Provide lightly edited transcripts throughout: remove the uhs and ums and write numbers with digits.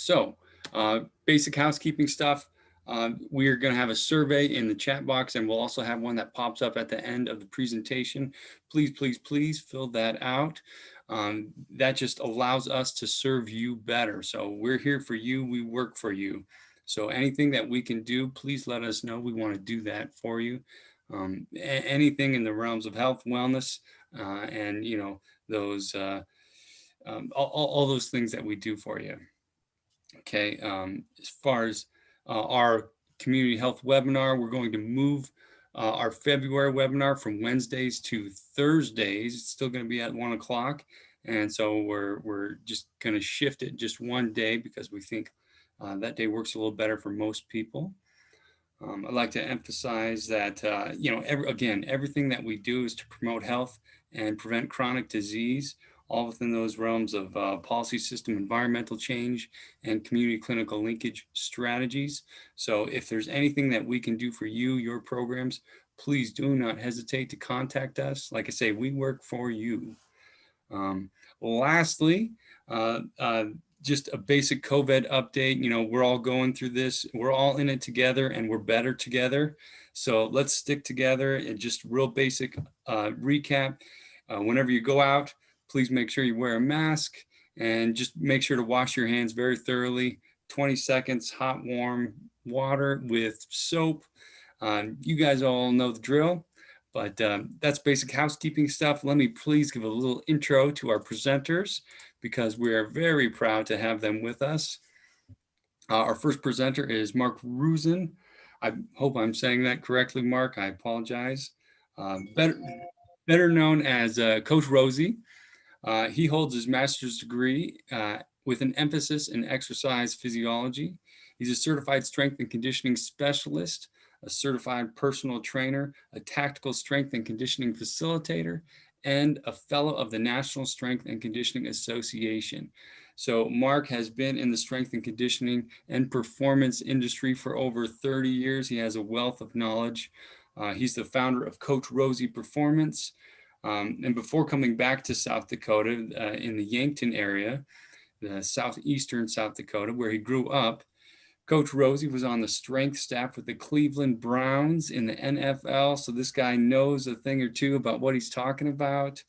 So, basic housekeeping stuff. We are going to have a survey in the chat box, and we'll also have one that pops up at the end of the presentation. Please, please, please fill that out. That just allows us to serve you better. So we're here for you. We work for you. So anything that we can do, please let us know. We want to do that for you. Anything in the realms of health, wellness, and those all those things that we do for you. Okay, as far as our community health webinar, we're going to move our February webinar from Wednesdays to Thursdays. It's still going to be at 1 o'clock. And so we're just going to shift it just one day because we think that day works a little better for most people. I'd like to emphasize that, everything that we do is to promote health and prevent chronic disease, all within those realms of policy system, environmental change, and community clinical linkage strategies. So if there's anything that we can do for you, your programs, please do not hesitate to contact us. Like I say, we work for you. Lastly, just a basic COVID update. We're all going through this. We're all in it together and we're better together. So let's stick together. And just real basic recap. Whenever you go out, please make sure you wear a mask and just make sure to wash your hands very thoroughly. 20 seconds, hot, warm water with soap. You guys all know the drill, but that's basic housekeeping stuff. Let me please give a little intro to our presenters because we are very proud to have them with us. Our first presenter is Mark Rosen. I hope I'm saying that correctly, Mark. I apologize. Better known as Coach Rosie. He holds his master's degree with an emphasis in exercise physiology. He's a certified strength and conditioning specialist, a certified personal trainer, a tactical strength and conditioning facilitator, and a fellow of the National Strength and Conditioning Association. So Mark has been in the strength and conditioning and performance industry for over 30 years. He has a wealth of knowledge. He's the founder of Coach Rosie Performance. And before coming back to South Dakota, in the Yankton area, the southeastern South Dakota, where he grew up, Coach Rosie was on the strength staff with the Cleveland Browns in the NFL. So this guy knows a thing or two about what he's talking about.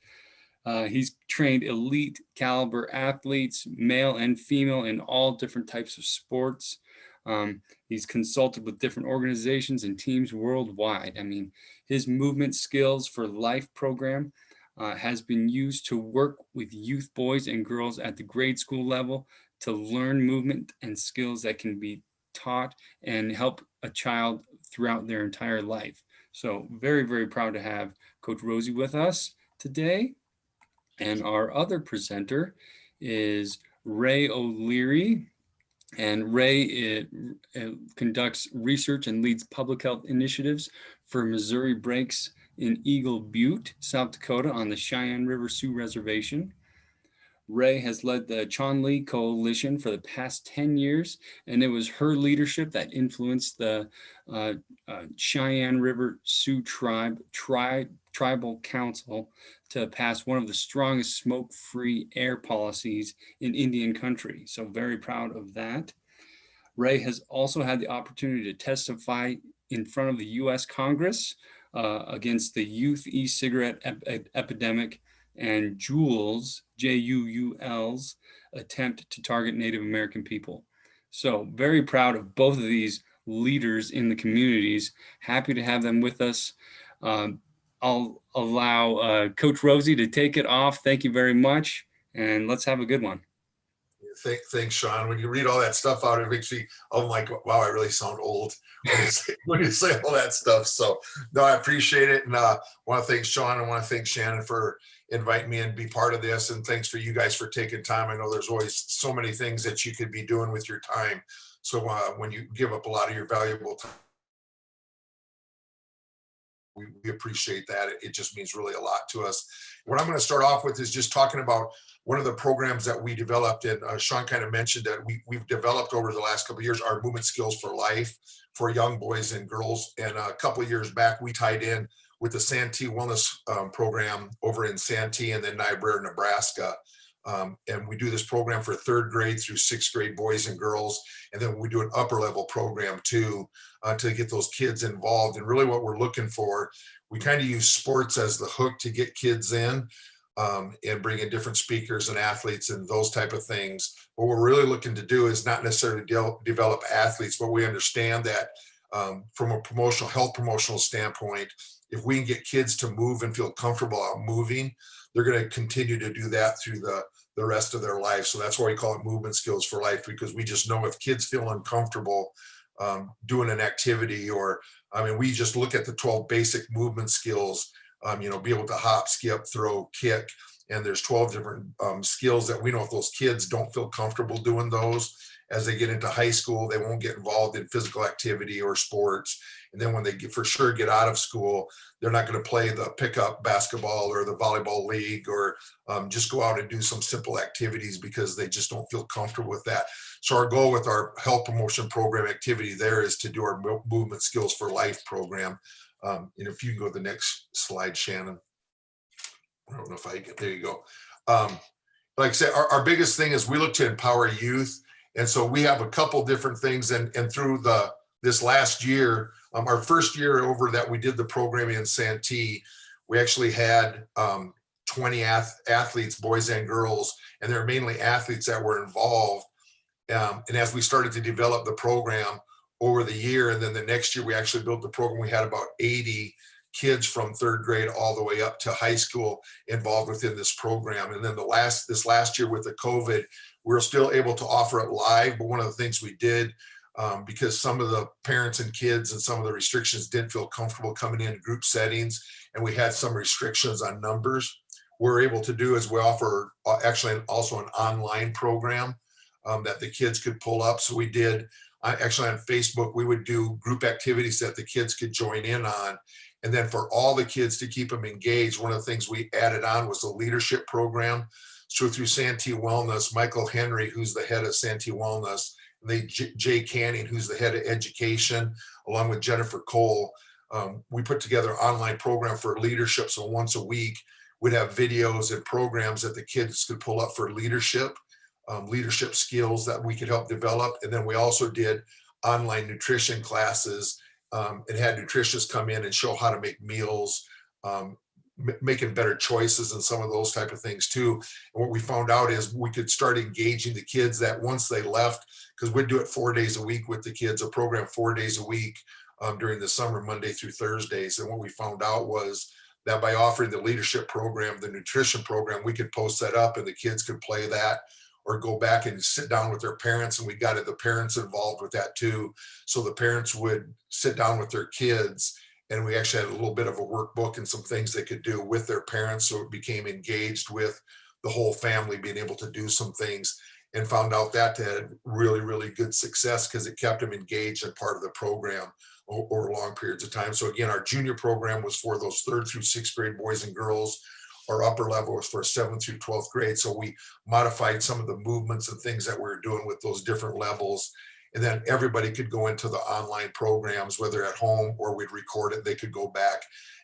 He's trained elite caliber athletes, male and female, in all different types of sports. He's consulted with different organizations and teams worldwide. I mean, his movement skills for life program has been used to work with youth boys and girls at the grade school level to learn movement and skills that can be taught and help a child throughout their entire life. So very, very proud to have Coach Rosie with us today. And our other presenter is Ray O'Leary. And Ray conducts research and leads public health initiatives for Missouri Breaks in Eagle Butte, South Dakota on the Cheyenne River Sioux Reservation. Ray has led the Chonli Coalition for the past 10 years, and it was her leadership that influenced the Cheyenne River Sioux Tribal Council to pass one of the strongest smoke-free air policies in Indian country. So very proud of that. Ray has also had the opportunity to testify in front of the US Congress against the youth e-cigarette epidemic and Juul's, Juul's, attempt to target Native American people. So very proud of both of these leaders in the communities. Happy to have them with us. I'll allow Coach Rosie to take it off. Thank you very much, and let's have a good one. Thanks, Sean. When you read all that stuff out, it makes me, oh my God, wow, I really sound old when you say all that stuff. So no, I appreciate it. And I want to thank Sean. I want to thank Shannon for inviting me and be part of this. And thanks for you guys for taking time. I know there's always so many things that you could be doing with your time. So when you give up a lot of your valuable time, we appreciate that. It just means really a lot to us. What I'm going to start off with is just talking about one of the programs that we developed, and Sean kind of mentioned that we've developed over the last couple of years, our movement skills for life for young boys and girls. And a couple of years back, we tied in with the Santee Wellness Program over in Santee and then Niobrara, Nebraska. And we do this program for 3rd grade through 6th grade boys and girls. And then we do an upper level program too, to get those kids involved. And really what we're looking for, we kind of use sports as the hook to get kids in, and bring in different speakers and athletes and those type of things. What we're really looking to do is not necessarily develop athletes, but we understand that from a health promotional standpoint, if we can get kids to move and feel comfortable out moving, they're going to continue to do that through the rest of their life. So that's why we call it movement skills for life, because we just know if kids feel uncomfortable doing an activity, or, I mean, we just look at the 12 basic movement skills, be able to hop, skip, throw, kick, and there's 12 different skills that we know if those kids don't feel comfortable doing those, as they get into high school, they won't get involved in physical activity or sports. And then when they for sure get out of school, they're not going to play the pickup basketball or the volleyball league, or just go out and do some simple activities because they just don't feel comfortable with that. So our goal with our health promotion program activity there is to do our movement skills for life program. And if you can go to the next slide, Shannon. I don't know if I get, there you go. Like I said, our biggest thing is we look to empower youth. And so we have a couple different things, and through this last year, our first year over that we did the programming in Santee, we actually had 20 athletes, boys and girls, and they're mainly athletes that were involved. And as we started to develop the program over the year, and then the next year we actually built the program, we had about 80 kids from 3rd grade all the way up to high school involved within this program. And then this last year with the COVID, we were still able to offer it live. But one of the things we did, because some of the parents and kids and some of the restrictions didn't feel comfortable coming in group settings, and we had some restrictions on numbers, we're able to do is we offer actually also an online program that the kids could pull up. So we did actually on Facebook, we would do group activities that the kids could join in on. And then for all the kids to keep them engaged, one of the things we added on was the leadership program. So through Santee Wellness, Michael Henry, who's the head of Santee Wellness, and Jay Canning, who's the head of education, along with Jennifer Cole, we put together an online program for leadership. So once a week, we'd have videos and programs that the kids could pull up for leadership skills that we could help develop. And then we also did online nutrition classes, and had nutritionists come in and show how to make meals, making better choices and some of those type of things too. And what we found out is we could start engaging the kids that once they left, because we'd do it 4 days a week with the kids, a program 4 days a week during the summer, Monday through Thursdays. And what we found out was that by offering the leadership program, the nutrition program, we could post that up and the kids could play that or go back and sit down with their parents. And we got the parents involved with that too. So the parents would sit down with their kids, and we actually had a little bit of a workbook and some things they could do with their parents. So it became engaged with the whole family, being able to do some things, and found out that had really, really good success because it kept them engaged and part of the program over long periods of time. So again, our junior program was for those 3rd through 6th grade boys and girls. Our upper level was for 7th through 12th grade. So we modified some of the movements and things that we were doing with those different levels. And then everybody could go into the online programs, whether at home or we'd record it, they could go back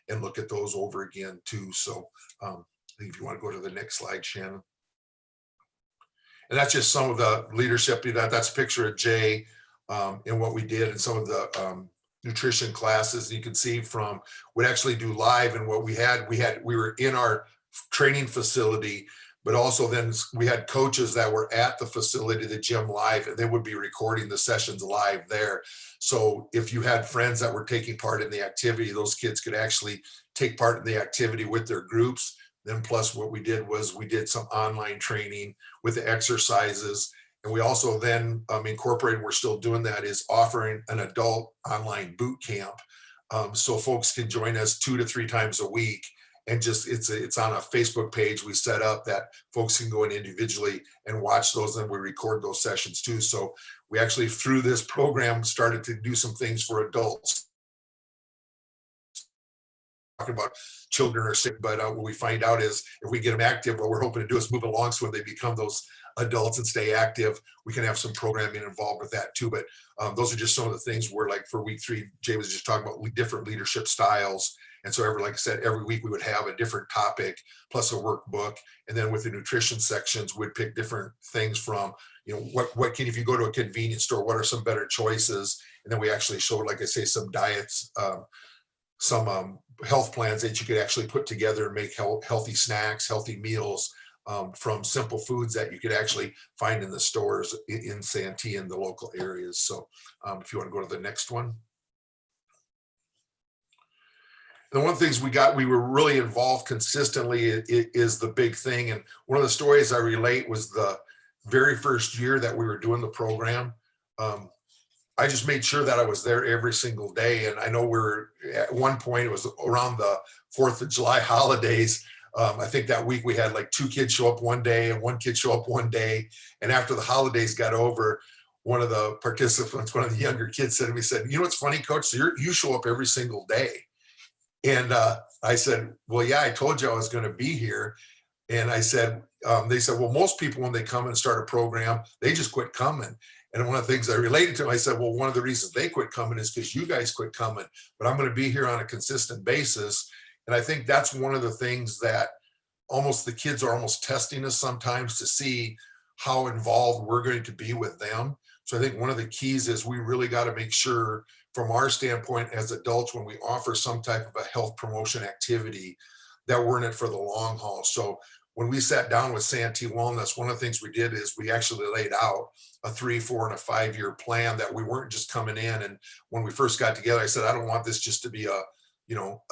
and look at those over again too. So if you want to go to the next slide, Shannon. And that's just some of the leadership. That's a picture of Jay and what we did and some of the nutrition classes. You can see from we'd actually do live, and what we were in our training facility, but also then we had coaches that were at the facility, the gym live, and they would be recording the sessions live there. So if you had friends that were taking part in the activity, those kids could actually take part in the activity with their groups. Then plus what we did was we did some online training with the exercises. And we also then incorporated, we're still doing that, is offering an adult online boot camp. So folks can join us 2 to 3 times a week. And just it's on a Facebook page we set up that folks can go in individually and watch those, and we record those sessions too. So we actually, through this program, started to do some things for adults. Talking about children are sick, but what we find out is if we get them active, what we're hoping to do is move along so when they become those adults and stay active, we can have some programming involved with that too. But those are just some of the things where, like for week 3, Jay was just talking about different leadership styles. And so like I said, every week we would have a different topic plus a workbook. And then with the nutrition sections, we'd pick different things from, what can, if you go to a convenience store, what are some better choices? And then we actually showed, like I say, some diets, some health plans that you could actually put together and make healthy snacks, healthy meals from simple foods that you could actually find in the stores in Santee and the local areas. So if you want to go to the next one. And one of the things we were really involved consistently is the big thing. And one of the stories I relate was the very first year that we were doing the program. I just made sure that I was there every single day. And I know at one point, it was around the 4th of July holidays. I think that week we had like 2 kids show up one day and 1 kid show up one day. And after the holidays got over, one of the participants, one of the younger kids said to me, said, "You know what's funny, Coach? So you show up every single day." And I said, "Well, yeah, I told you I was going to be here." And I said, they said, "Well, most people, when they come and start a program, they just quit coming." And one of the things I related to, I said, "Well, one of the reasons they quit coming is because you guys quit coming, but I'm going to be here on a consistent basis." And I think that's one of the things that almost the kids are almost testing us sometimes to see how involved we're going to be with them. So I think one of the keys is we really got to make sure from our standpoint as adults, when we offer some type of a health promotion activity, that we're in it for the long haul. So when we sat down with Santee Wellness, one of the things we did is we actually laid out a 3, 4, and a 5-year plan, that we weren't just coming in. And when we first got together, I said, "I don't want this just to be a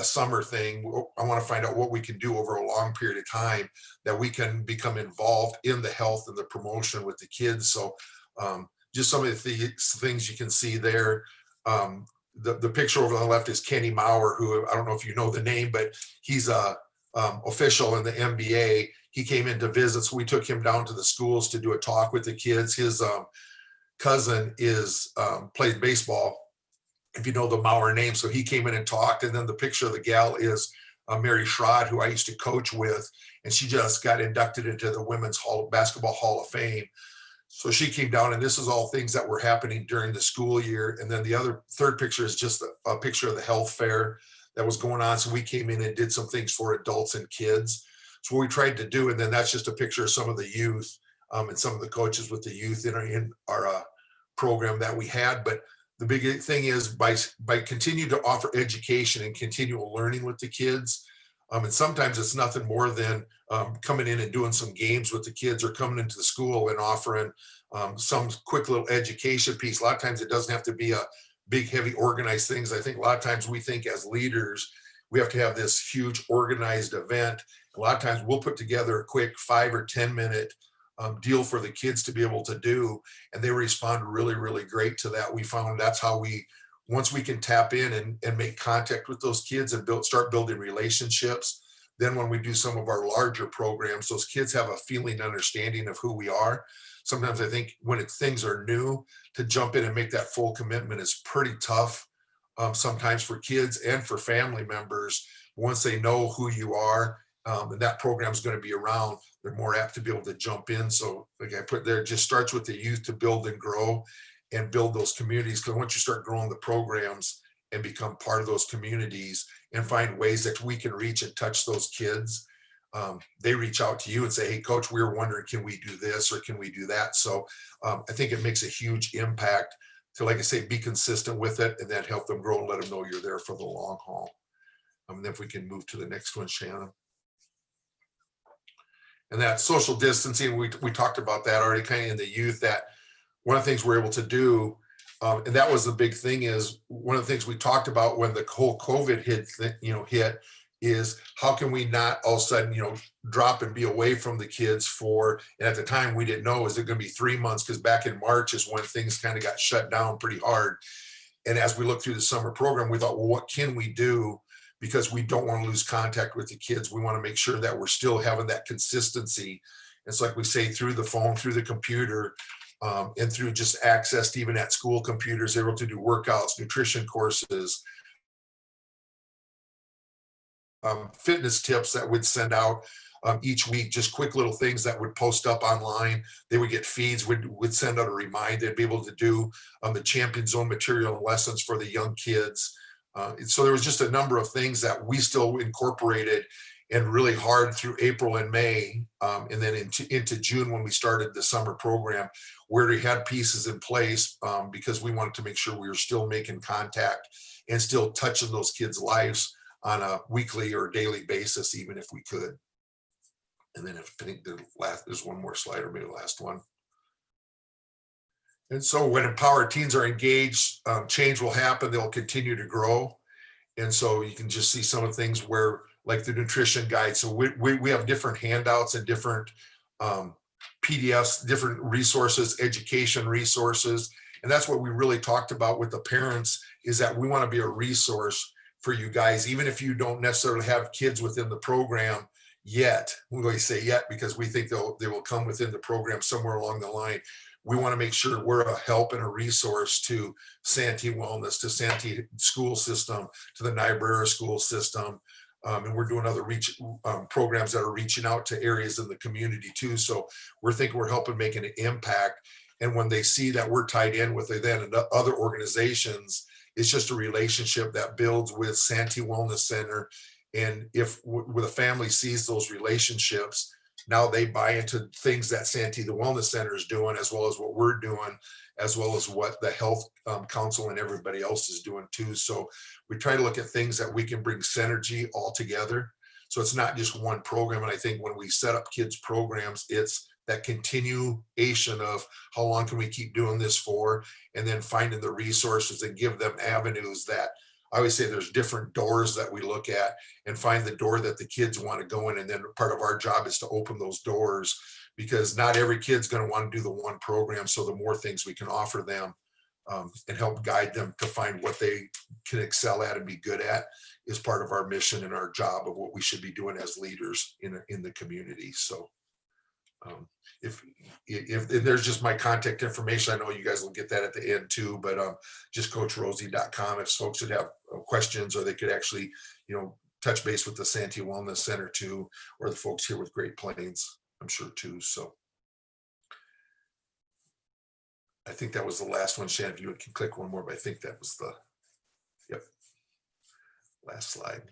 summer thing. I want to find out what we can do over a long period of time, that we can become involved in the health and the promotion with the kids." So just some of the things you can see there. The picture over on the left is Kenny Maurer, who, I don't know if you know the name, but he's a official in the NBA. He came in to visit, so we took him down to the schools to do a talk with the kids. His cousin plays baseball, if you know the Maurer name. So he came in and talked. And then the picture of the gal is Mary Schrod, who I used to coach with, and she just got inducted into the Women's Basketball Hall of Fame. So she came down, and this is all things that were happening during the school year. And then the third picture is just a picture of the health fair that was going on. So we came in and did some things for adults and kids. So what we tried to do, and then that's just a picture of some of the youth and some of the coaches with the youth in our program that we had. But the big thing is by continue to offer education and continual learning with the kids. And sometimes it's nothing more than coming in and doing some games with the kids, or coming into the school and offering some quick little education piece. A lot of times it doesn't have to be a big, heavy, organized things. I think a lot of times we think as leaders, we have to have this huge organized event. A lot of times we'll put together a quick 5 or 10 minute deal for the kids to be able to do. And they respond really, really great to that. We found that's how once we can tap in and make contact with those kids and start building relationships, then when we do some of our larger programs, those kids have a feeling and understanding of who we are. Sometimes I think when things are new, to jump in and make that full commitment is pretty tough, sometimes for kids and for family members. Once they know who you are and that program is going to be around, they're more apt to be able to jump in. So like I put there, it just starts with the youth to build and grow and build those communities. Because once you start growing the programs and become part of those communities and find ways that we can reach and touch those kids, they reach out to you and say, "Hey, Coach, we were wondering, can we do this or can we do that?" So I think it makes a huge impact to, like I say, be consistent with it and then help them grow and let them know you're there for the long haul. And then if we can move to the next one, Shannon. And that social distancing, we talked about that already kind of in the youth, that one of the things we're able to do, and that was the big thing, is one of the things we talked about when the whole COVID hit, is how can we not all of a sudden, drop and be away from the kids and at the time we didn't know, is it going to be 3 months? Because back in March is when things kind of got shut down pretty hard. And as we looked through the summer program, we thought, well, what can we do? Because we don't want to lose contact with the kids. We want to make sure that we're still having that consistency. It's like we say, through the phone, through the computer, and through just access to even at school computers, they're able to do workouts, nutrition courses, fitness tips that we'd send out each week, just quick little things that would post up online. They would get feeds, would send out a reminder. They'd be able to do the Champion Zone material and lessons for the young kids. So there was just a number of things that we still incorporated and really hard through April and May, and then into June when we started the summer program, where we had pieces in place, because we wanted to make sure we were still making contact and still touching those kids' lives on a weekly or daily basis, even if we could. And then I think there's one more slide, or maybe the last one. And so when empowered teens are engaged, change will happen. They'll continue to grow. And so you can just see some of the things where, like the nutrition guide. So we have different handouts and different PDFs, different resources, education resources. And that's what we really talked about with the parents, is that we want to be a resource for you guys, even if you don't necessarily have kids within the program yet. We're going to say yet because we think they will come within the program somewhere along the line. We want to make sure we're a help and a resource to Santee Wellness, to Santee school system, to the Niobrara school system. And we're doing other programs that are reaching out to areas in the community too. So we're thinking we're helping make an impact. And when they see that we're tied in with then and other organizations, it's just a relationship that builds with Santee Wellness Center. And if with a family sees those relationships, now they buy into things that Santee, the Wellness Center, is doing, as well as what we're doing, as well as what the Health Council and everybody else is doing too. So we try to look at things that we can bring synergy all together. So it's not just one program. And I think when we set up kids programs, it's that continuation of how long can we keep doing this for, and then finding the resources and give them avenues that, I always say there's different doors that we look at and find the door that the kids want to go in. And then part of our job is to open those doors, because not every kid's going to want to do the one program. So the more things we can offer them and help guide them to find what they can excel at and be good at is part of our mission and our job of what we should be doing as leaders in the community. So if there's just my contact information, I know you guys will get that at the end too, but just coachrosie.com if folks would have questions, or they could actually, touch base with the Santee Wellness Center too, or the folks here with Great Plains, I'm sure too. So I think that was the last one. Shannon, if you can click one more, but I think that was the last slide.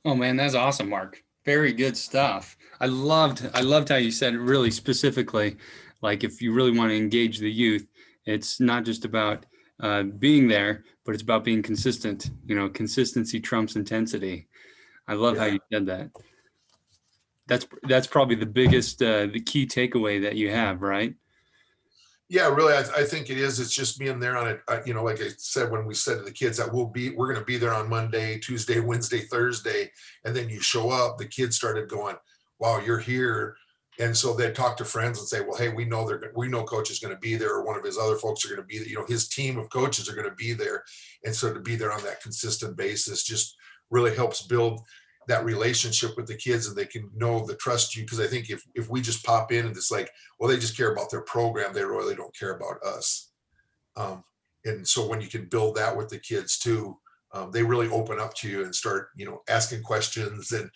Oh man, that's awesome, Mark. Very good stuff. I loved how you said it really specifically. Like, if you really want to engage the youth, it's not just about being there, but it's about being consistent. Consistency trumps intensity. I love how you said that. That's probably the biggest, the key takeaway that you have, right? Yeah, really, I think it is. It's just being there on it. Like I said, when we said to the kids that we're going to be there on Monday, Tuesday, Wednesday, Thursday, and then you show up, the kids started going, wow, you're here. And so they talk to friends and say, well, hey, we know coach is going to be there, or one of his other folks are going to be there. His team of coaches are going to be there. And so to be there on that consistent basis just really helps build that relationship with the kids, and they can know the trust you. Because I think if we just pop in and it's like, well, they just care about their program, they really don't care about us. And so when you can build that with the kids too, they really open up to you and start, asking questions and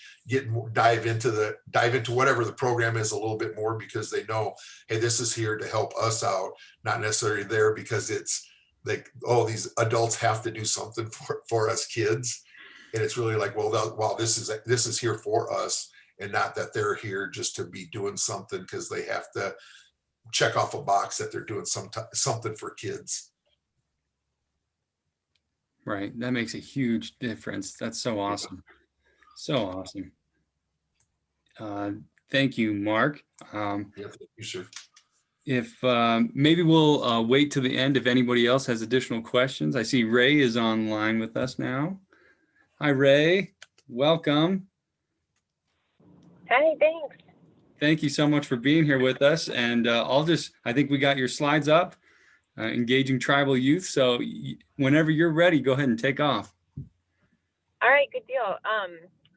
dive into whatever the program is a little bit more, because they know, hey, this is here to help us out, not necessarily there because it's like, oh, these adults have to do something for us kids. And it's really like, well, this is here for us, and not that they're here just to be doing something because they have to check off a box that they're doing something for kids. Right. That makes a huge difference. That's so awesome. So awesome. Thank you, Mark. Yeah, thank you, sir. If maybe we'll wait to the end if anybody else has additional questions. I see Ray is online with us now. Hi, Ray. Welcome. Hi, thanks. Thank you so much for being here with us. And I think we got your slides up, engaging tribal youth. So whenever you're ready, go ahead and take off. All right, good deal.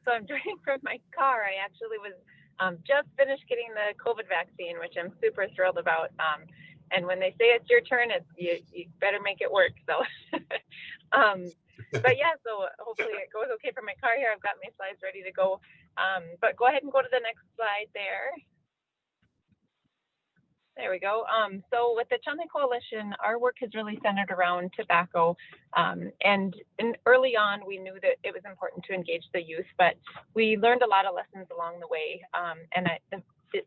So I'm driving from my car. I actually was just finished getting the COVID vaccine, which I'm super thrilled about. And when they say it's your turn, you better make it work. So, but yeah, so hopefully it goes okay for my car here. I've got my slides ready to go. But go ahead and go to the next slide there. There we go. So with the Chunley Coalition, our work has really centered around tobacco. And early on, we knew that it was important to engage the youth, but we learned a lot of lessons along the way.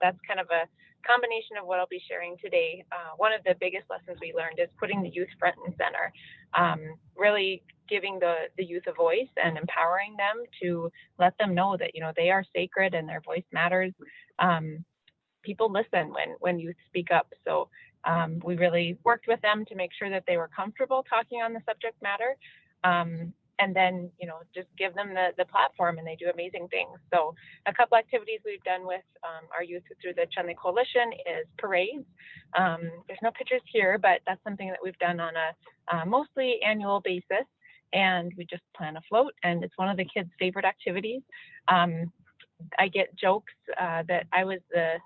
That's kind of a combination of what I'll be sharing today. One of the biggest lessons we learned is putting the youth front and center, really giving the youth a voice and empowering them to let them know that, they are sacred and their voice matters. People listen when youth speak up. So we really worked with them to make sure that they were comfortable talking on the subject matter. And then, just give them the platform, and they do amazing things. So a couple activities we've done with our youth through the Chunley Coalition is parades. There's no pictures here, but that's something that we've done on a mostly annual basis. And we just plan a float, and it's one of the kids' favorite activities. I get jokes that I was the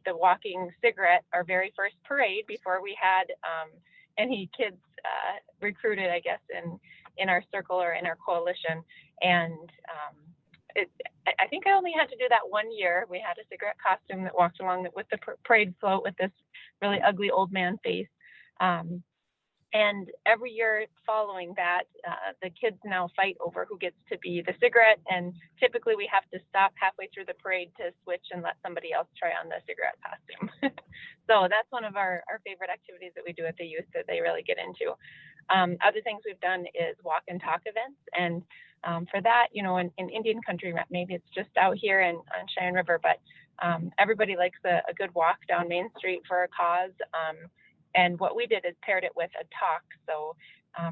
walking cigarette, our very first parade, before we had any kids recruited, I guess, in our circle or in our coalition. And I think I only had to do that 1 year. We had a cigarette costume that walked along with the parade float with this really ugly old man face. And every year following that, the kids now fight over who gets to be the cigarette. And typically we have to stop halfway through the parade to switch and let somebody else try on the cigarette costume. So that's one of our favorite activities that we do at the youth that they really get into. Other things we've done is walk and talk events. And for that, in Indian country, maybe it's just out here on Cheyenne River, but everybody likes a good walk down Main Street for a cause. And what we did is paired it with a talk. So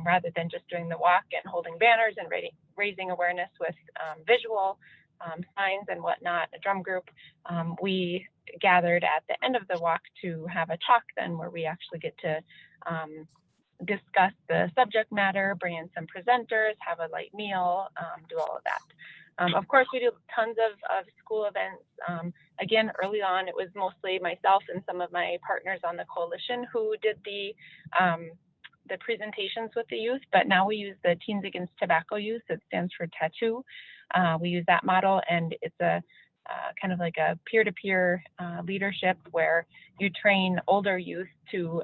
rather than just doing the walk and holding banners and raising awareness with visual signs and whatnot, a drum group, we gathered at the end of the walk to have a talk then where we actually get to discuss the subject matter, bring in some presenters, have a light meal, do all of that. Of course, we do tons of school events. Again, early on, it was mostly myself and some of my partners on the coalition who did the presentations with the youth, but now we use the Teens Against Tobacco Use. It stands for TATTOO. We use that model, and it's a kind of like a peer-to-peer leadership where you train older youth to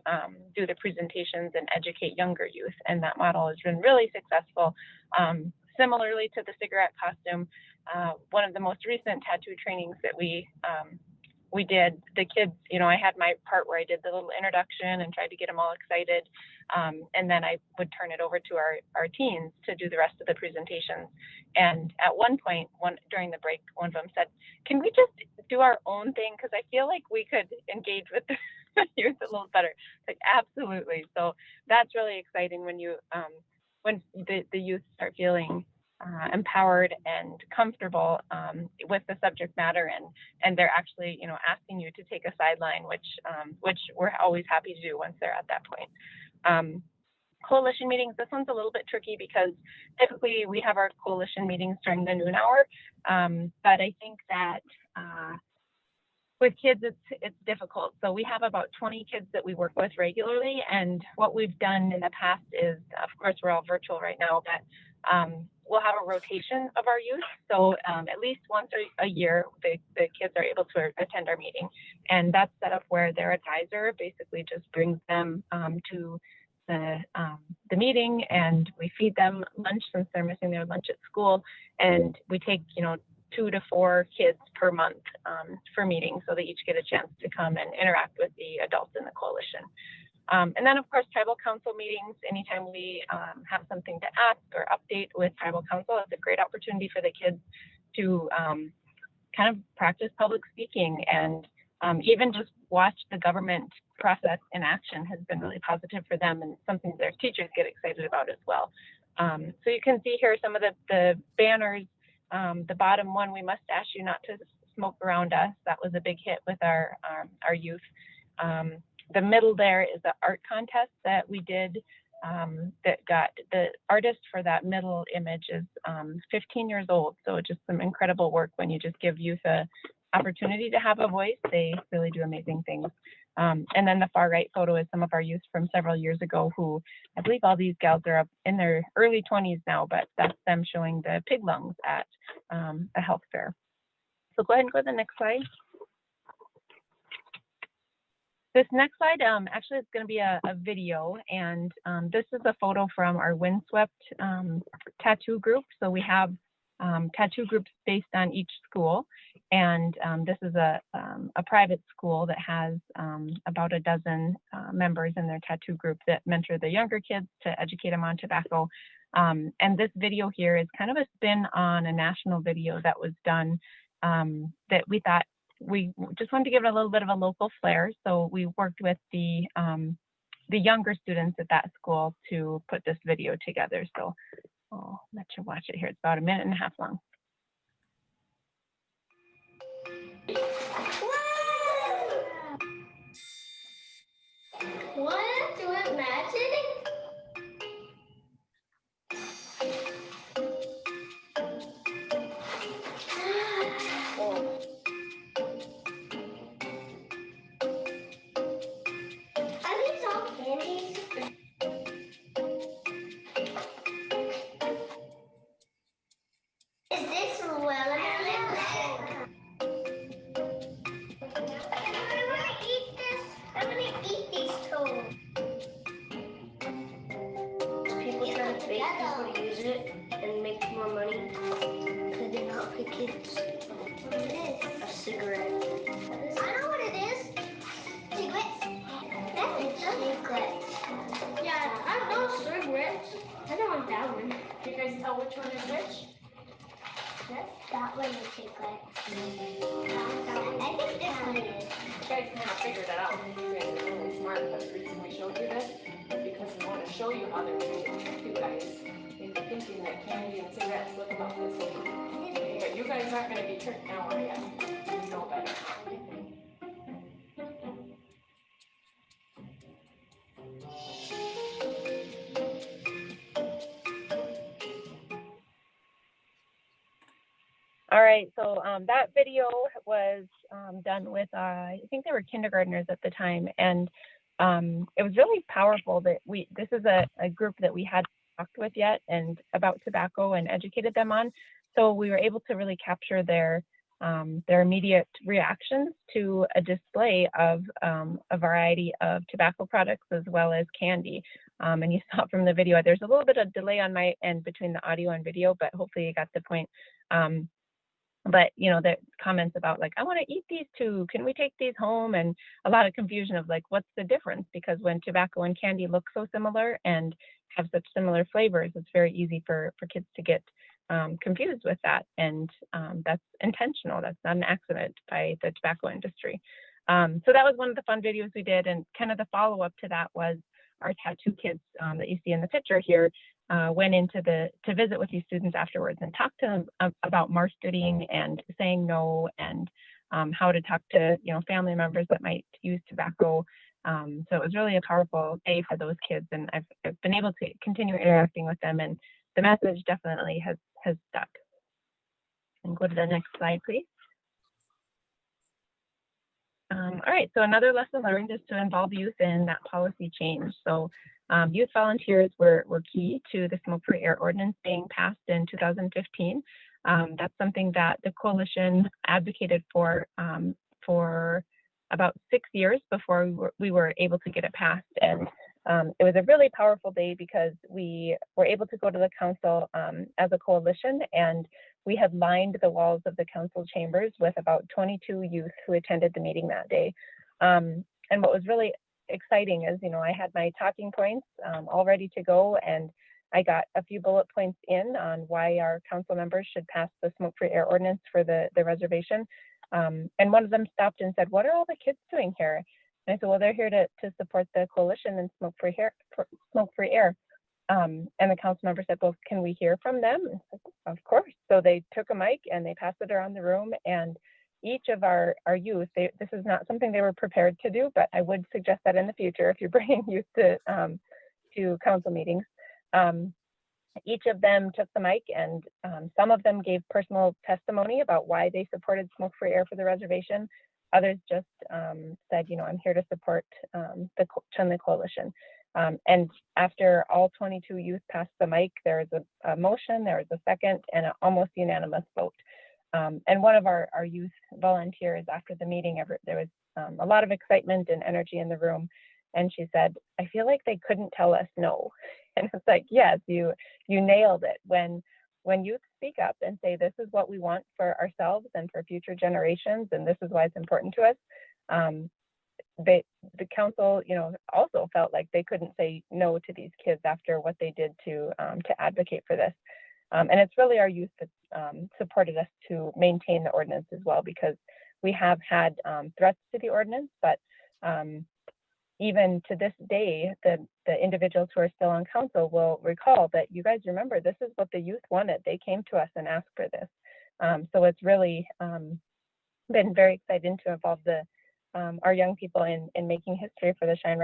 do the presentations and educate younger youth, and that model has been really successful. Similarly to the cigarette costume, one of the most recent tattoo trainings that we did, the kids, I had my part where I did the little introduction and tried to get them all excited. And then I would turn it over to our teens to do the rest of the presentations. And at one point, during the break, one of them said, "Can we just do our own thing? Because I feel like we could engage with the youth a little better." Like, absolutely. So that's really exciting when when the youth start feeling empowered and comfortable with the subject matter, and they're actually, asking you to take a sideline, which we're always happy to do once they're at that point. Coalition meetings, this one's a little bit tricky because typically we have our coalition meetings during the noon hour, but I think that with kids, it's difficult. So we have about 20 kids that we work with regularly. And what we've done in the past is, of course, we're all virtual right now, but we'll have a rotation of our youth. So at least once a year, the kids are able to attend our meeting. And that's set up where their advisor basically just brings them to the meeting, and we feed them lunch since they're missing their lunch at school. And we take, 2 to 4 kids per month for meetings, so they each get a chance to come and interact with the adults in the coalition. And then, of course, tribal council meetings. Anytime we have something to ask or update with tribal council, it's a great opportunity for the kids to kind of practice public speaking, and even just watch the government process in action has been really positive for them, and something their teachers get excited about as well. So you can see here some of the banners. The bottom one, "We must ask you not to smoke around us." That was a big hit with our youth. The middle there is the art contest that we did that got the artist for that middle image is 15 years old. So just some incredible work when you just give youth a opportunity to have a voice. They really do amazing things. And then the far right photo is some of our youth from several years ago who, I believe all these gals are up in their early 20s now, but that's them showing the pig lungs at a health fair. So go ahead and go to the next slide. This next slide, actually it's going to be a video, and this is a photo from our Windswept tattoo group. So we have tattoo groups based on each school, and this is a private school that has about a dozen members in their tattoo group that mentor the younger kids to educate them on tobacco. And this video here is kind of a spin on a national video that was done that we thought we just wanted to give it a little bit of a local flair. So we worked with the younger students at that school to put this video together. So I'll let you watch it here. It's about 1.5 minutes long. What? Do it magic? Are these all candies? Is this watermelon? I want to eat this. I want to eat these too. People trying to bait people to use it and make more money because they're not for kids. What is this? A cigarette. I know what it is. Cigarettes. That's a cigarette. Yeah, I know cigarettes. I don't want that one. Can you guys tell which one is which? That one is cigarette. I think this one is. You guys kind of figured it out. You guys are really smart, but the reason we showed you this is because we want to show you how they're trying to trick you guys into thinking that candy and cigarettes look about the same. But you guys aren't going to be tricked now, are you? You know better. All right, so that video was done with, I think they were kindergartners at the time, and it was really powerful that this is a group that we hadn't talked with yet and about tobacco and educated them on. So we were able to really capture their immediate reactions to a display of a variety of tobacco products as well as candy. And you saw from the video, there's a little bit of delay on my end between the audio and video, but hopefully you got the point. But you know, the comments about like, I want to eat these too, can we take these home? And a lot of confusion of like, what's the difference? Because when tobacco and candy look so similar and have such similar flavors, it's very easy for kids to get confused with that. And that's intentional, that's not an accident by the tobacco industry. So that was one of the fun videos we did, and kind of the follow-up to that was our tattoo kids that you see in the picture here. Went into to visit with these students afterwards and talked to them about marketing and saying no, and how to talk to family members that might use tobacco. So it was really a powerful day for those kids, and I've been able to continue interacting with them, and the message definitely has stuck. And go to the next slide, please. All right, so another lesson learned is to involve youth in that policy change. So youth volunteers were key to the smoke-free air ordinance being passed in 2015. That's something that the coalition advocated for about 6 years before we were able to get it passed. And it was a really powerful day because we were able to go to the council as a coalition, and we had lined the walls of the council chambers with about 22 youth who attended the meeting that day. And what was really exciting is, I had my talking points all ready to go, and I got a few bullet points in on why our council members should pass the smoke-free air ordinance for the reservation. And one of them stopped and said, "What are all the kids doing here?" And I said, "Well, they're here to support the coalition and smoke-free air. And the council member said, "Well, can we hear from them?" And I said, "Of course." So they took a mic and they passed it around the room, and each of our youth, this is not something they were prepared to do, but I would suggest that in the future, if you're bringing youth to council meetings, each of them took the mic, and some of them gave personal testimony about why they supported smoke-free air for the reservation. Others just said, I'm here to support the Chunli Coalition. And after all 22 youth passed the mic, there was a motion, there was a second, and an almost unanimous vote. And one of our youth volunteers after the meeting, there was a lot of excitement and energy in the room. And she said, I feel like they couldn't tell us no. And it's like, yes, you nailed it. When youth speak up and say, this is what we want for ourselves and for future generations, and this is why it's important to us, the council, also felt like they couldn't say no to these kids after what they did to advocate for this. And it's really our youth that supported us to maintain the ordinance as well, because we have had threats to the ordinance, but even to this day, the individuals who are still on council will recall that, you guys remember, this is what the youth wanted. They came to us and asked for this. So it's really been very exciting to involve our young people in making history for the Cheyenne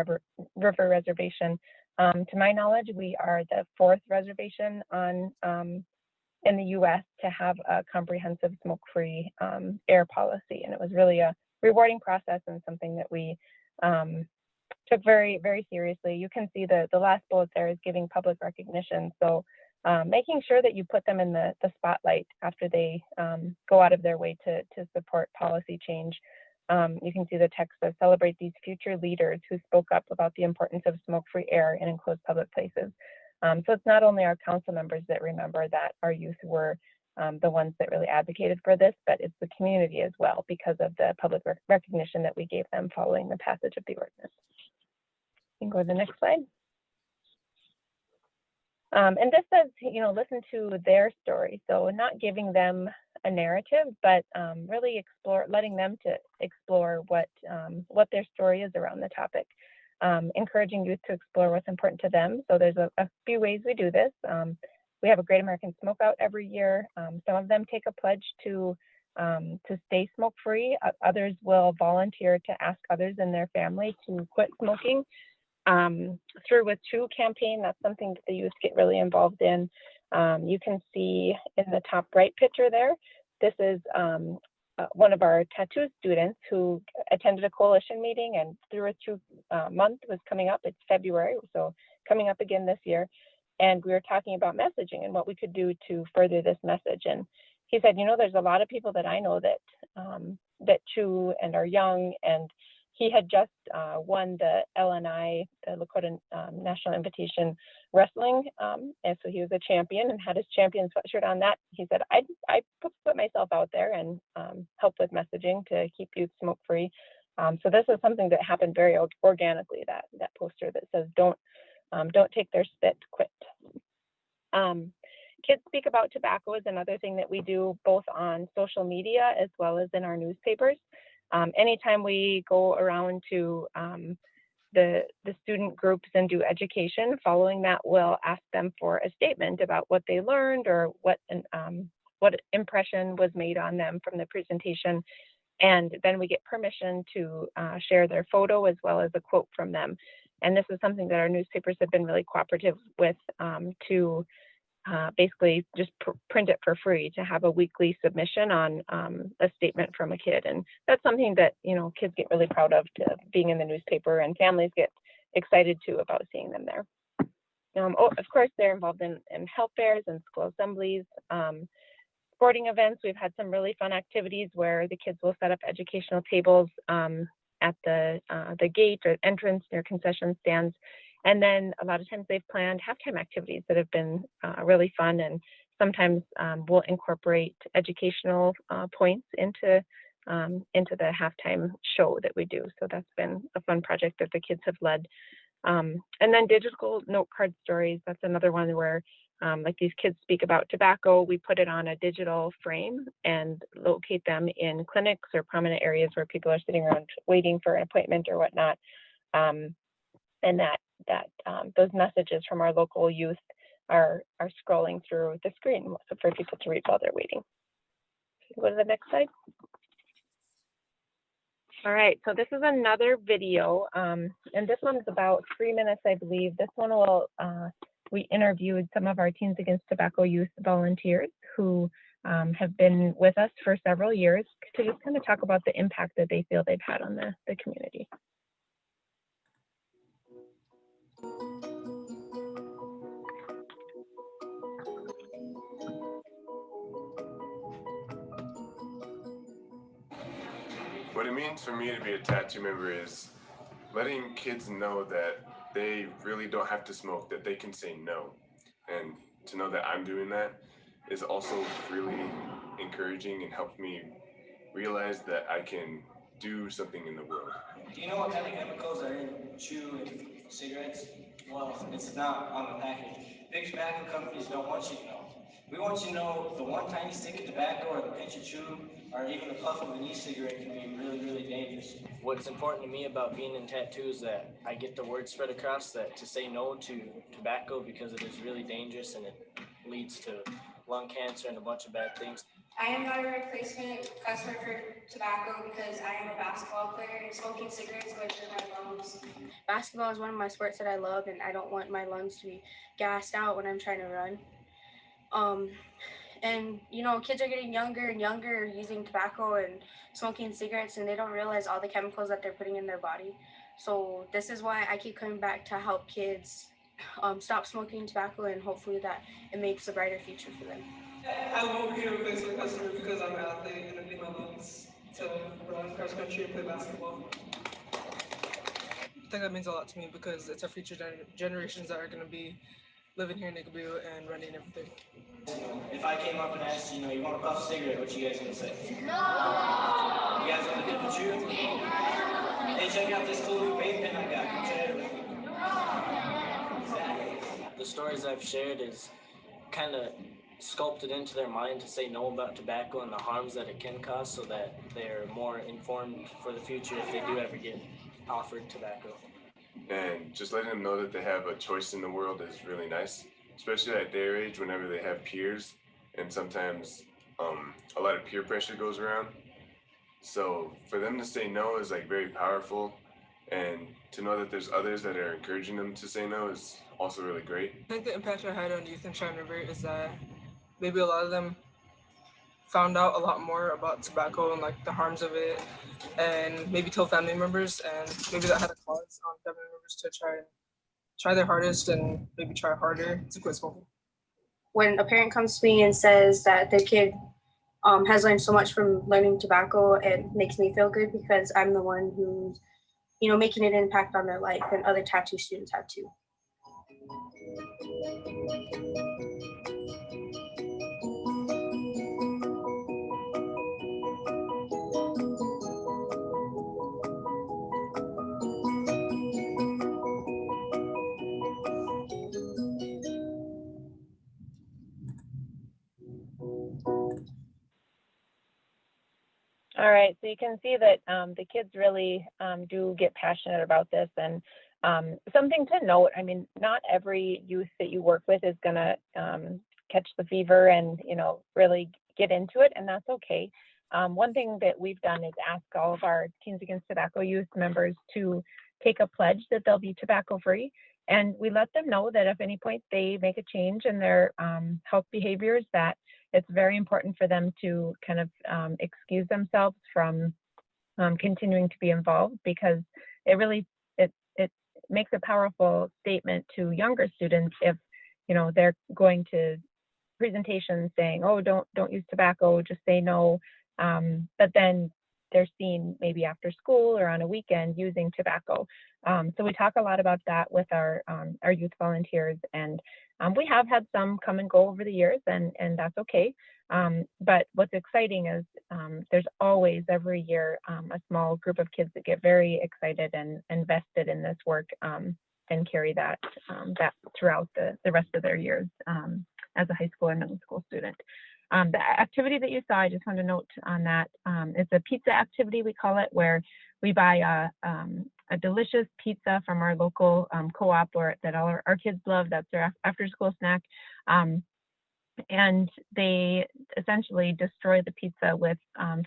River Reservation. To my knowledge, we are the 4th reservation in the U.S. to have a comprehensive smoke-free air policy, and it was really a rewarding process and something that we took very, very seriously. You can see the last bullet there is giving public recognition. So making sure that you put them in the spotlight after they go out of their way to support policy change. You can see the text says, celebrate these future leaders who spoke up about the importance of smoke-free air in enclosed public places. So it's not only our council members that remember that our youth were the ones that really advocated for this, but it's the community as well, because of the public recognition that we gave them following the passage of the ordinance. You can go to the next slide. And this says, listen to their story. So not giving them a narrative, but really letting them to explore what their story is around the topic. Encouraging youth to explore what's important to them. So there's a few ways we do this. We have a Great American Smokeout every year. Some of them take a pledge to stay smoke-free. Others will volunteer to ask others in their family to quit smoking. Through With True campaign, that's something that the youth get really involved in. You can see in the top right picture there, this is one of our tattoo students who attended a coalition meeting, and Through With True month was coming up. It's February, so coming up again this year. And we were talking about messaging and what we could do to further this message. And he said, there's a lot of people that I know that chew and are young, and he had just won the LNI, the Lakota National Invitation Wrestling, and so he was a champion and had his champion sweatshirt on that. He said, I put myself out there and help with messaging to keep youth smoke-free. So this is something that happened very organically, that poster that says, don't take their spit, quit. Kids Speak About Tobacco is another thing that we do both on social media as well as in our newspapers. Anytime we go around to the student groups and do education, following that, we'll ask them for a statement about what they learned or what impression was made on them from the presentation. And then we get permission to share their photo as well as a quote from them. And this is something that our newspapers have been really cooperative with to basically just print it for free, to have a weekly submission on a statement from a kid. And that's something that, kids get really proud of, to being in the newspaper, and families get excited too about seeing them there. Of course, they're involved in health fairs and school assemblies, sporting events. We've had some really fun activities where the kids will set up educational tables at the gate or entrance near concession stands. And then a lot of times they've planned halftime activities that have been really fun, and sometimes we'll incorporate educational points into the halftime show that we do. So that's been a fun project that the kids have led. And then digital note card stories, that's another one where like these Kids Speak About Tobacco, we put it on a digital frame and locate them in clinics or prominent areas where people are sitting around waiting for an appointment or whatnot. And those messages from our local youth are scrolling through the screen for people to read while they're waiting. Go to the next slide. All right, so this is another video, and this one's about 3 minutes, I believe. This one we interviewed some of our Teens Against Tobacco youth volunteers who have been with us for several years, to just kind of talk about the impact that they feel they've had on the community. What it means for me to be a tattoo member is letting kids know that they really don't have to smoke, that they can say no. And to know that I'm doing that is also really encouraging and helps me realize that I can do something in the world. Do you know what kind of chemicals are in chew and cigarettes? Well, it's not on the package. Big tobacco companies don't want you to know. We want you to know the one tiny stick of tobacco or the pinch of chew or even a puff of an e-cigarette can be really, really dangerous. What's important to me about being in tattoos is that I get the word spread across that to say no to tobacco because it is really dangerous and it leads to lung cancer and a bunch of bad things. I am not a replacement customer for tobacco because I am a basketball player and smoking cigarettes goes to my lungs. Basketball is one of my sports that I love and I don't want my lungs to be gassed out when I'm trying to run. And you know, kids are getting younger and younger using tobacco and smoking cigarettes and they don't realize all the chemicals that they're putting in their body. So this is why I keep coming back to help kids stop smoking tobacco and hopefully that it makes a brighter future for them. I won't be a replacement customer because I'm an athlete and I need my lungs to run cross country and play basketball. I think that means a lot to me because it's our future generations that are going to be living here in Nicobu and running everything. If I came up and asked you, you want a puff cigarette, what you guys gonna say? No! You guys want to dip the chew? Hey, check out this cool new vape pen I got. Come try it with me. Exactly. The stories I've shared is kind of sculpted into their mind to say no about tobacco and the harms that it can cause so that they're more informed for the future if they do ever get offered tobacco. And just letting them know that they have a choice in the world is really nice, especially at their age whenever they have peers and sometimes a lot of peer pressure goes around. So for them to say no is like very powerful, and to know that there's others that are encouraging them to say no is also really great. I think the impact I had on youth in China River is that maybe a lot of them found out a lot more about tobacco and like the harms of it and maybe told family members, and maybe that had a cause on family members to try their hardest and maybe try harder to quit smoking. When a parent comes to me and says that their kid has learned so much from learning tobacco, it makes me feel good because I'm the one who's, making an impact on their life, and other tattoo students have too. All right, so you can see that the kids really do get passionate about this. And something to note, I mean, not every youth that you work with is going to catch the fever and, really get into it, and that's okay. One thing that we've done is ask all of our Teens Against Tobacco youth members to take a pledge that they'll be tobacco free. And we let them know that if at any point they make a change in their health behaviors, that it's very important for them to kind of excuse themselves from continuing to be involved, because it really it makes a powerful statement to younger students if they're going to presentations saying, oh, don't use tobacco, just say no, but then they're seen maybe after school or on a weekend using tobacco. So we talk a lot about that with our youth volunteers, and we have had some come and go over the years, and that's okay. But what's exciting is there's always every year a small group of kids that get very excited and invested in this work and carry that throughout the rest of their years as a high school or middle school student. The activity that you saw, I just want to note on that, it's a pizza activity, we call it, where we buy a delicious pizza from our local co-op that all our kids love. That's their after school snack. And they essentially destroy the pizza with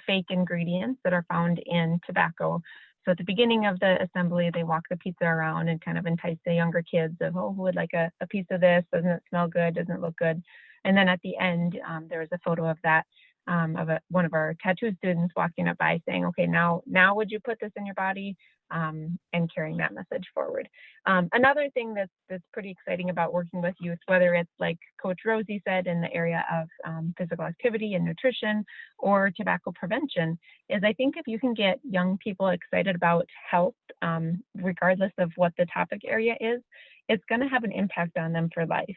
fake ingredients that are found in tobacco. So at the beginning of the assembly, they walk the pizza around and kind of entice the younger kids of, oh, who would like a piece of this? Doesn't it smell good? Doesn't it look good? And then at the end, there was a photo of that, one of our tattoo students walking up by saying, okay, now would you put this in your body? and carrying that message forward. Another thing that's pretty exciting about working with youth, whether it's like Coach Rosie said in the area of physical activity and nutrition or tobacco prevention, is I think if you can get young people excited about health, regardless of what the topic area is, it's going to have an impact on them for life.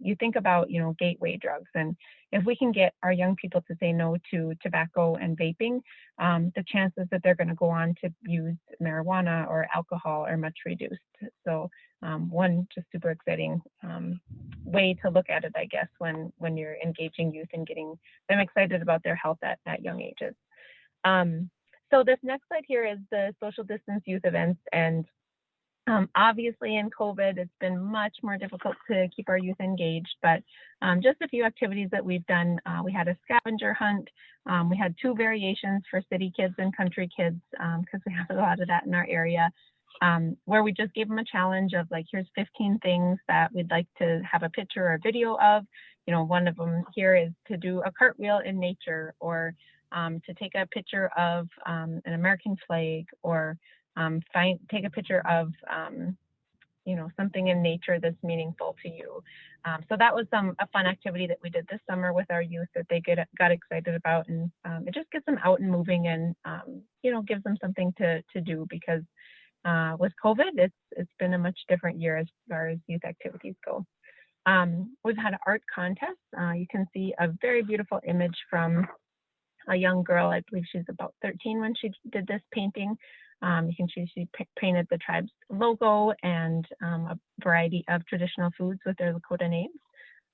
You think about, gateway drugs, and if we can get our young people to say no to tobacco and vaping, the chances that they're going to go on to use marijuana or alcohol are much reduced. So one just super exciting way to look at it, I guess, when you're engaging youth and getting them excited about their health at young ages. So this next slide here is the social distance youth events, and obviously in COVID, it's been much more difficult to keep our youth engaged, but just a few activities that we've done. We had a scavenger hunt. We had 2 variations for city kids and country kids, because we have a lot of that in our area, where we just gave them a challenge of like, here's 15 things that we'd like to have a picture or video of. One of them here is to do a cartwheel in nature, or to take a picture of an American flag, or take a picture of something in nature that's meaningful to you. So that was a fun activity that we did this summer with our youth that they got excited about, and it just gets them out and moving, and gives them something to do, because with COVID, it's been a much different year as far as youth activities go. We've had art contests. You can see a very beautiful image from a young girl. I believe she's about 13 when she did this painting. You can see she painted the tribe's logo and a variety of traditional foods with their Lakota names.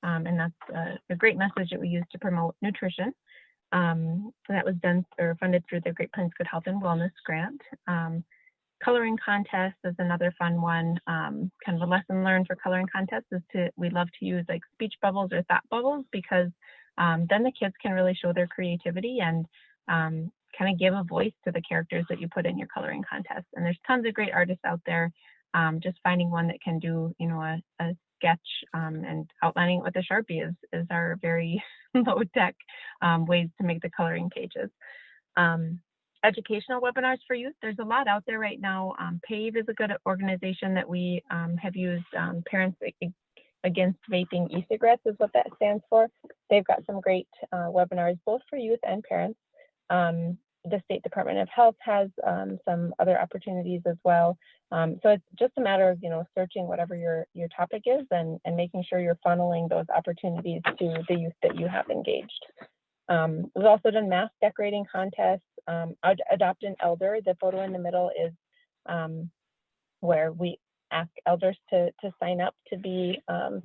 And that's a great message that we use to promote nutrition. That was done or funded through the Great Plains Good Health and Wellness Grant. Coloring contest is another fun one. Kind of a lesson learned for coloring contests is we love to use like speech bubbles or thought bubbles, because then the kids can really show their creativity and kind of give a voice to the characters that you put in your coloring contest. And there's tons of great artists out there. Just finding one that can do, a sketch and outlining it with a Sharpie is our very low tech ways to make the coloring pages. Educational webinars for youth. There's a lot out there right now. PAVE is a good organization that we have used. Parents Against Vaping E-Cigarettes is what that stands for. They've got some great webinars, both for youth and parents. The State Department of Health has some other opportunities as well. So it's just a matter of, searching whatever your topic is and making sure you're funneling those opportunities to the youth that you have engaged. We've also done mask decorating contests. Adopt an Elder. The photo in the middle is where we ask elders to sign up to be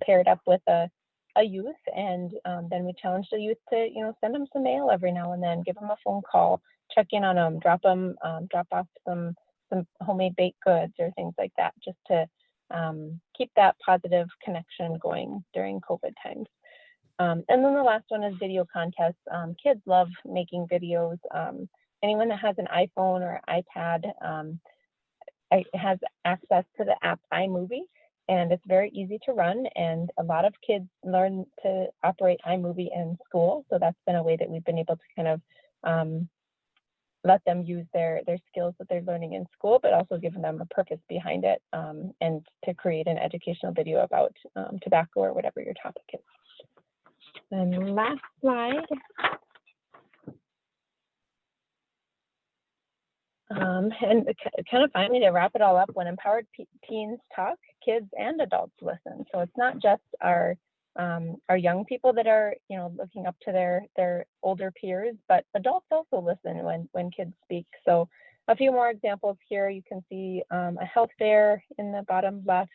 paired up with a youth, and then we challenge the youth to send them some mail every now and then, give them a phone call, check in on them, drop off some homemade baked goods or things like that, just to keep that positive connection going during COVID times. And then the last one is video contests. Kids love making videos. Anyone that has an iPhone or iPad has access to the app iMovie, and it's very easy to run. And a lot of kids learn to operate iMovie in school, so that's been a way that we've been able to kind of let them use their skills that they're learning in school, but also giving them a purpose behind it, and to create an educational video about tobacco or whatever your topic is. And last slide. And kind of finally, to wrap it all up, when empowered teens talk, kids and adults listen. So it's not just our young people that are looking up to their older peers, but adults also listen when kids speak. So a few more examples here. You can see a health fair in the bottom left.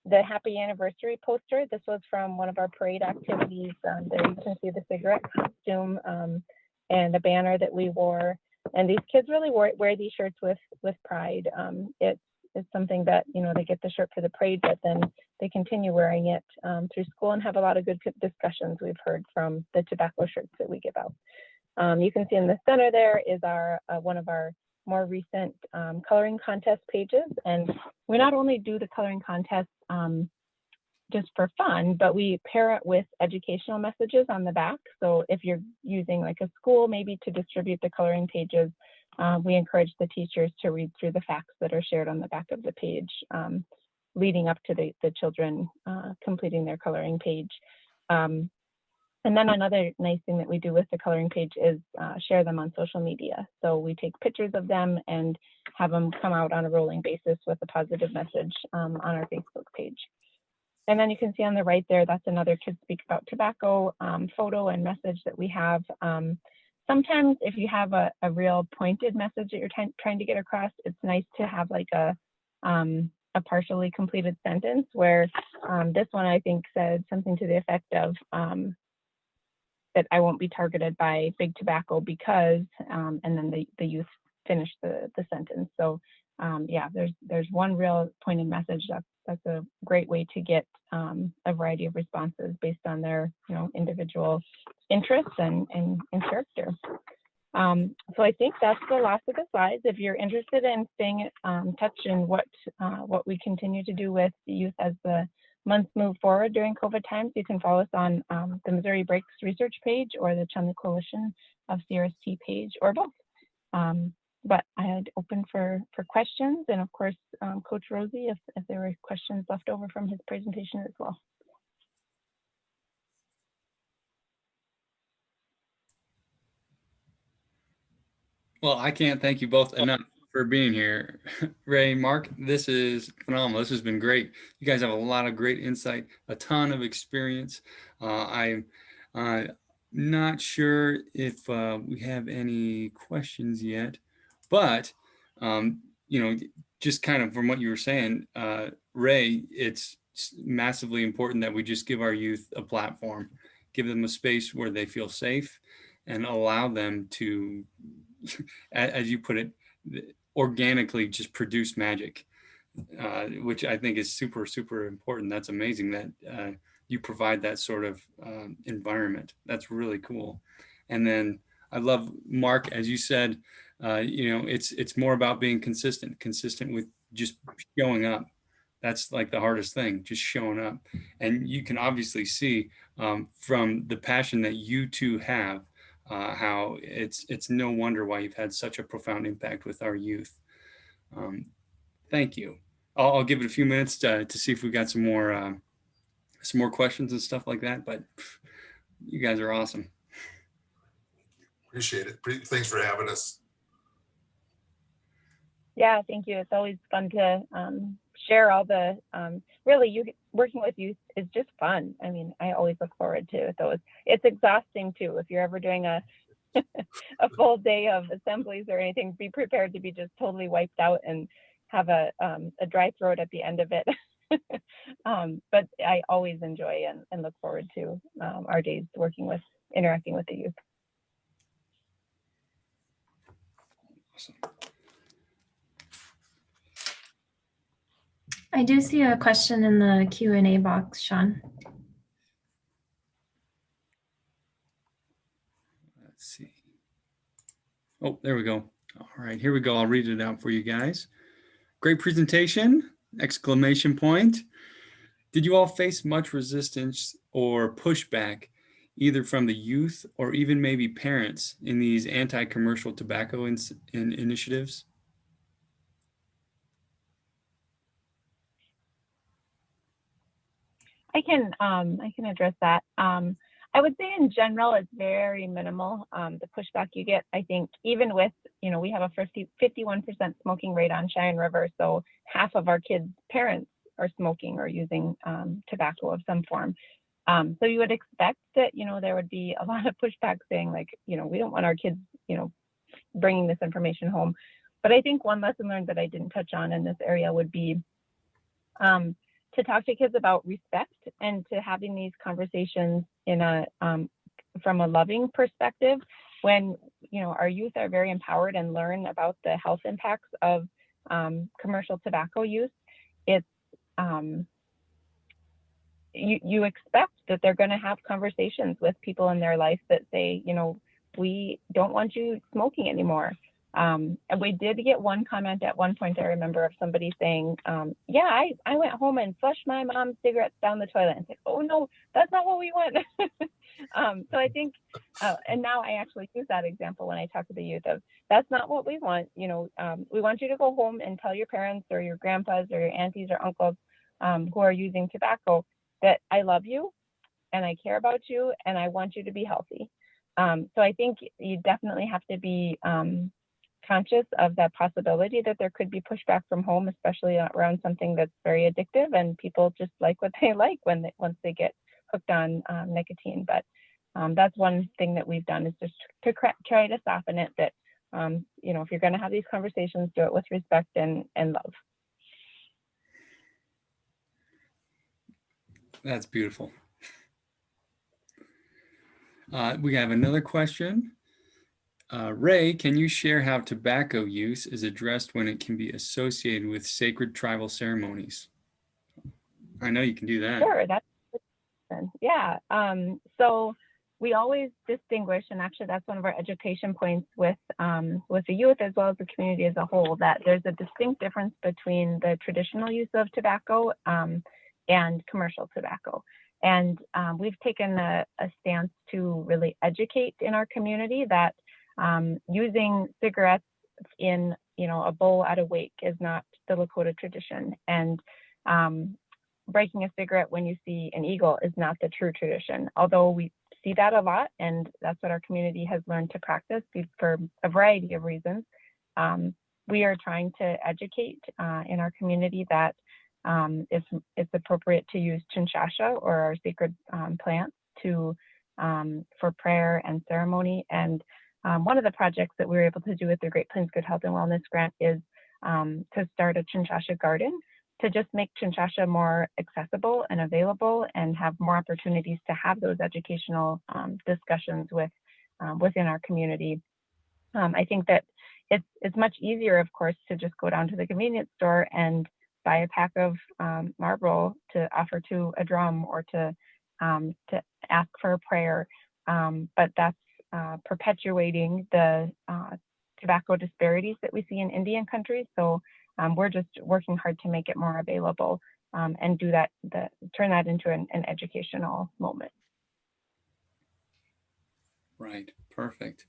The happy anniversary poster. This was from one of our parade activities. There you can see the cigarette costume and a banner that we wore. And these kids really wear these shirts with pride. It's something that, they get the shirt for the parade, but then they continue wearing it through school and have a lot of good discussions we've heard from the tobacco shirts that we give out. You can see in the center there is one of our more recent coloring contest pages. And we not only do the coloring contest just for fun, but we pair it with educational messages on the back. So if you're using like a school maybe to distribute the coloring pages, we encourage the teachers to read through the facts that are shared on the back of the page, leading up to the children completing their coloring page. And then another nice thing that we do with the coloring page is share them on social media. So we take pictures of them and have them come out on a rolling basis with a positive message on our Facebook page. And then you can see on the right there, that's another Kids Speak About Tobacco photo and message that we have. Sometimes if you have a real pointed message that you're trying to get across, it's nice to have like a partially completed sentence, where this one I think said something to the effect of that I won't be targeted by big tobacco because, and then the youth finish the sentence. So yeah, there's one real pointed message. That's a great way to get a variety of responses based on their individual interests and character. So I think that's the last of the slides. If you're interested in staying in touch and what we continue to do with the youth as the months move forward during COVID times, you can follow us on the Missouri Breaks research page or the Chumley Coalition of CRST page, or both. But I'd open for questions, and of course, Coach Rosie, if there were questions left over from his presentation as well. Well, I can't thank you both enough for being here. Ray, Mark, this is phenomenal. This has been great. You guys have a lot of great insight, a ton of experience. I'm not sure if we have any questions yet, but just kind of from what you were saying, Ray, it's massively important that we just give our youth a platform, give them a space where they feel safe, and allow them to, as you put it, organically just produce magic, which I think is super, super important. That's amazing that you provide that sort of environment. That's really cool. And then I love, Mark, as you said, it's more about being consistent with just showing up. That's like the hardest thing, just showing up. And you can obviously see from the passion that you two have, how it's no wonder why you've had such a profound impact with our youth. Thank you. I'll give it a few minutes to see if we got some more questions and stuff like that, but you guys are awesome. Appreciate it. Thanks for having us. Yeah, thank you. It's always fun to share all the, really, working with youth is just fun. I mean, I always look forward to those. It's exhausting too. If you're ever doing a full day of assemblies or anything, be prepared to be just totally wiped out and have a dry throat at the end of it. But I always enjoy and look forward to our days interacting with the youth. Awesome. I do see a question in the Q&A box, Sean. Let's see. Oh, there we go. All right, here we go. I'll read it out for you guys. Great presentation! Exclamation point. Did you all face much resistance or pushback, either from the youth or even maybe parents, in these anti-commercial tobacco initiatives? I can address that. I would say in general, it's very minimal, the pushback you get. I think even with, we have a 51% smoking rate on Cheyenne River, so half of our kids' parents are smoking or using tobacco of some form. So you would expect that, there would be a lot of pushback saying like, we don't want our kids, bringing this information home. But I think one lesson learned that I didn't touch on in this area would be to talk to kids about respect and to having these conversations in from a loving perspective. When our youth are very empowered and learn about the health impacts of commercial tobacco use, it's you expect that they're going to have conversations with people in their life that say, we don't want you smoking anymore. And we did get one comment at one point, I remember, of somebody saying, yeah, I went home and flushed my mom's cigarettes down the toilet. And said, oh no, that's not what we want. So I think, and now I actually use that example when I talk to the youth of, that's not what we want. You know, we want you to go home and tell your parents or your grandpas or your aunties or uncles who are using tobacco that I love you and I care about you and I want you to be healthy. So I think you definitely have to be conscious of that possibility that there could be pushback from home, especially around something that's very addictive, and people just like what they like once they get hooked on nicotine. But that's one thing that we've done, is just to try to soften it, that you know, if you're going to have these conversations, do it with respect and love. That's beautiful. We have another question. Ray, can you share how tobacco use is addressed when it can be associated with sacred tribal ceremonies? I know you can do that. Sure, that's yeah. So we always distinguish, and actually that's one of our education points with the youth as well as the community as a whole, that there's a distinct difference between the traditional use of tobacco and commercial tobacco. And we've taken a stance to really educate in our community that using cigarettes in, you know, a bowl at a wake is not the Lakota tradition, and breaking a cigarette when you see an eagle is not the true tradition. Although we see that a lot, and that's what our community has learned to practice for a variety of reasons. We are trying to educate in our community that it's appropriate to use chinchasha, or our sacred plants, for prayer and ceremony. And one of the projects that we were able to do with the Great Plains Good Health and Wellness Grant is to start a chinchasha garden, to just make chinchasha more accessible and available, and have more opportunities to have those educational discussions within our community. I think that it's much easier, of course, to just go down to the convenience store and buy a pack of Marlboro to offer to a drum, or to ask for a prayer. But that's perpetuating the tobacco disparities that we see in Indian countries. So we're just working hard to make it more available and do that, turn that into an educational moment. Right, perfect.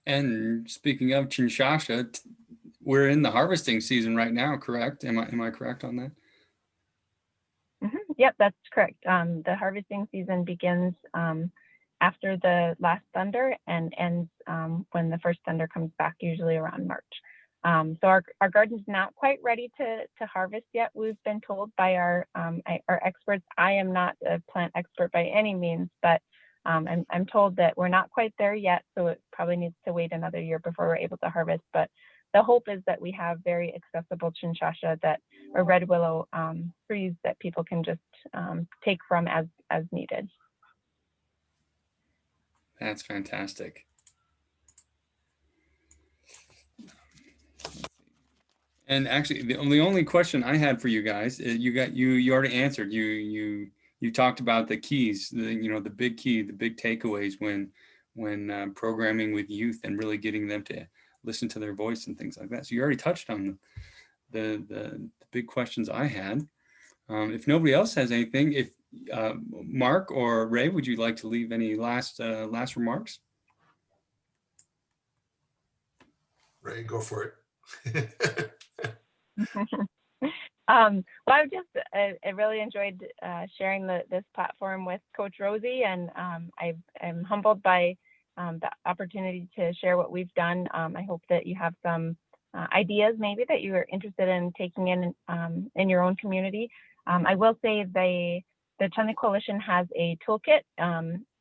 And speaking of chinchasha, we're in the harvesting season right now, correct? Am I correct on that? Mm-hmm. Yep, that's correct. The harvesting season begins after the last thunder and ends when the first thunder comes back, usually around March. So our garden's not quite ready to harvest yet. We've been told by our experts. I am not a plant expert by any means, but I'm told that we're not quite there yet, so it probably needs to wait another year before we're able to harvest. But the hope is that we have very accessible chinchasha or red willow trees that people can just take from as needed. That's fantastic. And actually, the only question I had for you guys, you already answered. You talked about the keys, the big key, the big takeaways when programming with youth and really getting them to listen to their voice and things like that. So you already touched on the big questions I had. If nobody else has anything, if Mark or Ray, would you like to leave any last remarks? Ray, go for it. Well, I really enjoyed sharing this platform with Coach Rosie, and I'm humbled by the opportunity to share what we've done. I hope that you have some ideas maybe that you are interested in taking in your own community. I will say the Chutney Coalition has a toolkit.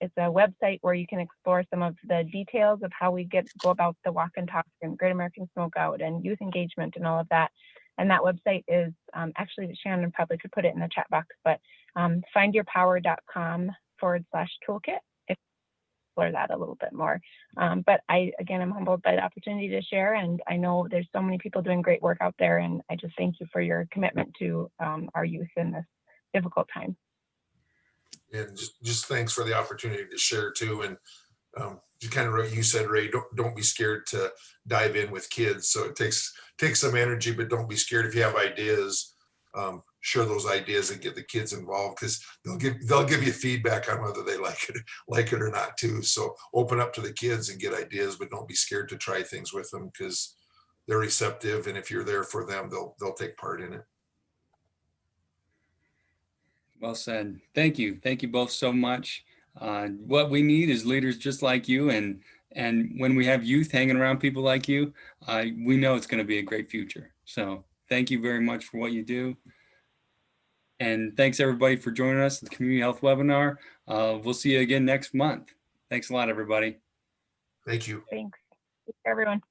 It's a website where you can explore some of the details of how we go about the walk and talk and Great American Smokeout and youth engagement and all of that. And that website is actually, Shannon probably could put it in the chat box, but findyourpower.com/toolkit. Explore that a little bit more. But again, I'm humbled by the opportunity to share, and I know there's so many people doing great work out there, and I just thank you for your commitment to our youth in this difficult time. And just thanks for the opportunity to share too. And just kind of what you said, Ray, don't be scared to dive in with kids. So it takes some energy, but don't be scared if you have ideas. Share those ideas and get the kids involved, because they'll give you feedback on whether they like it or not too. So open up to the kids and get ideas, but don't be scared to try things with them, because they're receptive, and if you're there for them, they'll take part in it. Well said. Thank you both so much. What we need is leaders just like you, and when we have youth hanging around people like you, we know it's going to be a great future. So thank you very much for what you do. And thanks everybody for joining us at the Community Health Webinar. We'll see you again next month. Thanks a lot, everybody. Thank you. Thanks, everyone.